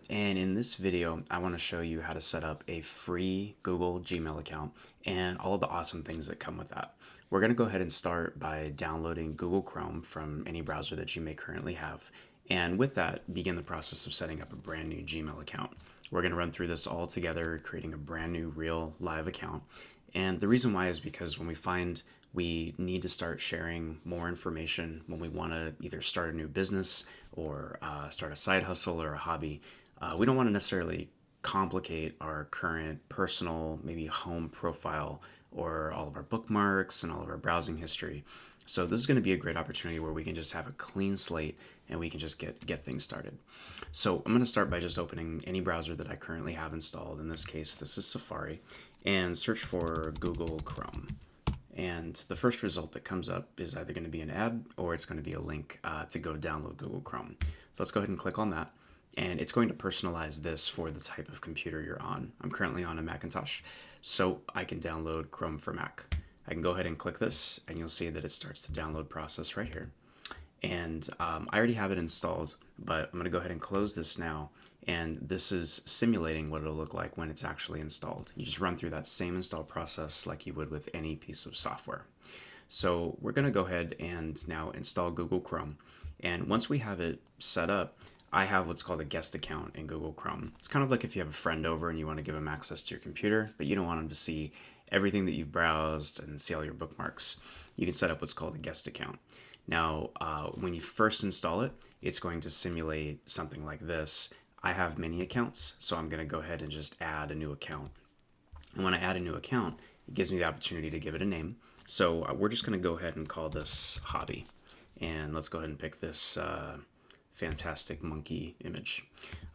And in this video, I want to show you how to set up a free Google Gmail account and all of the awesome things that come with that. We're going to go ahead and start by downloading Google Chrome from any browser that you may currently have. And with that, begin the process of setting up a brand new Gmail account. We're going to run through this all together, creating a brand new real live account. And the reason why is because when we find we need to start sharing more information when we want to either start a new business or start a side hustle or a hobby, we don't want to necessarily complicate our current personal, maybe home profile or all of our bookmarks and all of our browsing history. So this is going to be a great opportunity where we can just have a clean slate and we can just get things started. So I'm going to start by just opening any browser that I currently have installed. In this case, this is Safari, and search for Google Chrome. And the first result that comes up is either going to be an ad or it's going to be a link to go download Google Chrome. So let's go ahead and click on that. And it's going to personalize this for the type of computer you're on. I'm currently on a Macintosh, so I can download Chrome for Mac. I can go ahead and click this, and you'll see that it starts the download process right here. And I already have it installed, but I'm going to go ahead and close this now. And this is simulating what it'll look like when it's actually installed. You just run through that same install process like you would with any piece of software. So we're going to go ahead and now install Google Chrome. And once we have it set up, I have what's called a guest account in Google Chrome. It's kind of like if you have a friend over and you want to give them access to your computer, but you don't want them to see everything that you've browsed and see all your bookmarks. You can set up what's called a guest account. Now, when you first install it, it's going to simulate something like this. I have many accounts, so I'm going to go ahead and just add a new account. And when I add a new account, it gives me the opportunity to give it a name. So we're just going to go ahead and call this Hobby. And let's go ahead and pick this fantastic monkey image.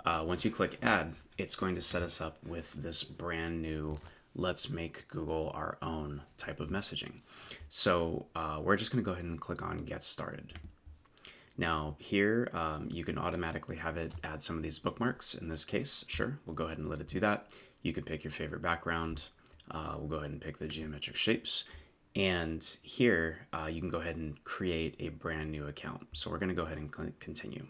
Once you click add, it's going to set us up with this brand new let's make Google our own type of messaging. So we're just going to go ahead and click on get started. Now here you can automatically have it add some of these bookmarks. In this case, sure, we'll go ahead and let it do that. You can pick your favorite background. We'll go ahead and pick the geometric shapes. And here you can go ahead and create a brand new account. So we're going to go ahead and continue.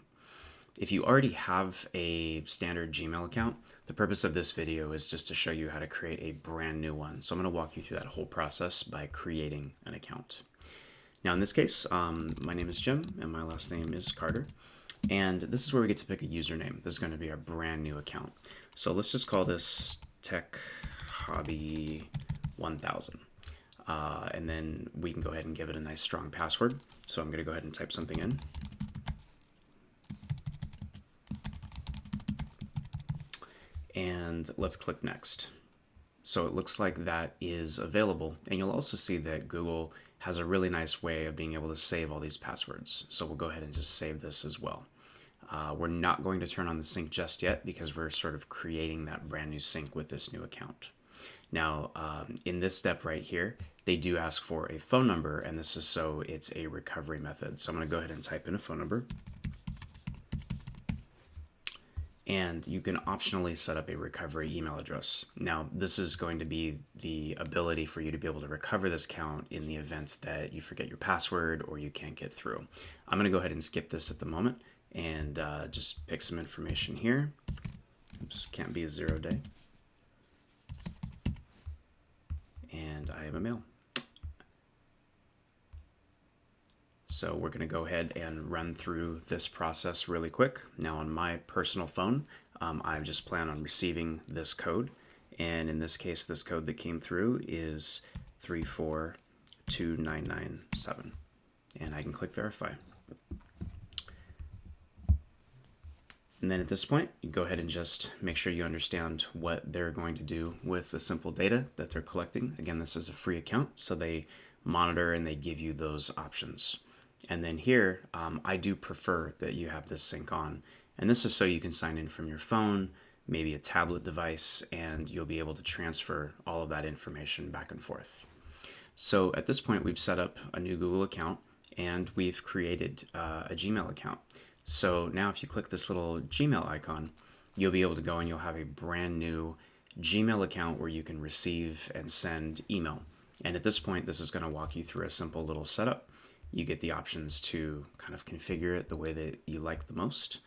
If you already have a standard Gmail account, the purpose of this video is just to show you how to create a brand new one. So I'm going to walk you through that whole process by creating an account. Now in this case, my name is Jim and my last name is Carter. And this is where we get to pick a username. This is going to be our brand new account. So let's just call this Tech Hobby 1000. And then we can go ahead and give it a nice strong password. So I'm going to go ahead and type something in. And let's click next. So it looks like that is available. And you'll also see that Google has a really nice way of being able to save all these passwords. So we'll go ahead and just save this as well. We're not going to turn on the sync just yet because we're sort of creating that brand new sync with this new account. Now, in this step right here, they do ask for a phone number, and this is so it's a recovery method. So I'm going to go ahead and type in a phone number. And you can optionally set up a recovery email address. Now, this is going to be the ability for you to be able to recover this account in the event that you forget your password or you can't get through. I'm going to go ahead and skip this at the moment and just pick some information here. Oops, can't be a 0 day. And I am a male. So we're going to go ahead and run through this process really quick. Now on my personal phone, I just plan on receiving this code. And in this case, this code that came through is 342997. And I can click verify. And then at this point, you go ahead and just make sure you understand what they're going to do with the simple data that they're collecting. Again, this is a free account, so they monitor and they give you those options. And then here, I do prefer that you have this sync on. And this is so you can sign in from your phone, maybe a tablet device, and you'll be able to transfer all of that information back and forth. So at this point, we've set up a new Google account and we've created a Gmail account. So now if you click this little Gmail icon, you'll be able to go and you'll have a brand new Gmail account where you can receive and send email. And at this point, this is going to walk you through a simple little setup. You get the options to kind of configure it the way that you like the most.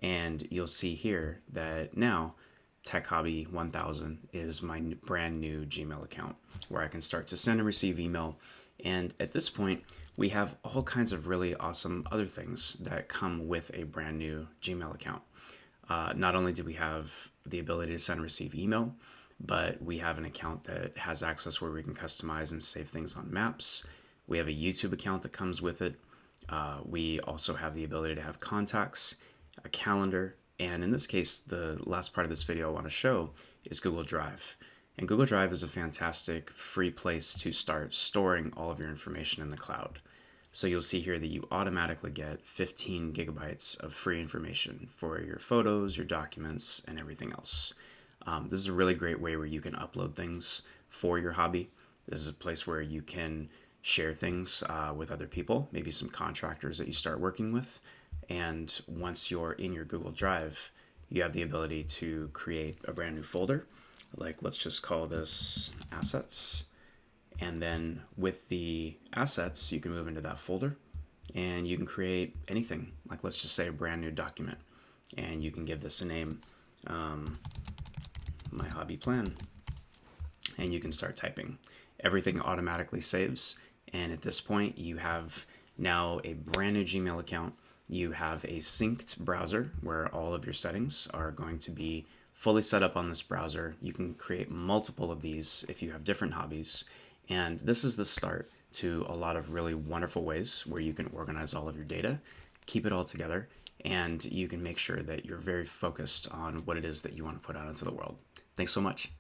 And you'll see here that now Tech Hobby 1000 is my brand new Gmail account where I can start to send and receive email. And at this point, we have all kinds of really awesome other things that come with a brand new Gmail account. Not only do we have the ability to send and receive email, but we have an account that has access where we can customize and save things on maps. We have a YouTube account that comes with it. We also have the ability to have contacts, a calendar, and in this case, the last part of this video I want to show is Google Drive. And Google Drive is a fantastic free place to start storing all of your information in the cloud. So you'll see here that you automatically get 15 gigabytes of free information for your photos, your documents, and everything else. This is a really great way where you can upload things for your hobby. This is a place where you can share things with other people, maybe some contractors that you start working with. And once you're in your Google Drive, you have the ability to create a brand new folder. Like, let's just call this assets. And then with the assets, you can move into that folder and you can create anything. Like, let's just say a brand new document. And you can give this a name, my hobby plan. And you can start typing. Everything automatically saves. And at this point, you have now a brand new Gmail account. You have a synced browser where all of your settings are going to be fully set up on this browser. You can create multiple of these if you have different hobbies. And this is the start to a lot of really wonderful ways where you can organize all of your data, keep it all together, and you can make sure that you're very focused on what it is that you want to put out into the world. Thanks so much.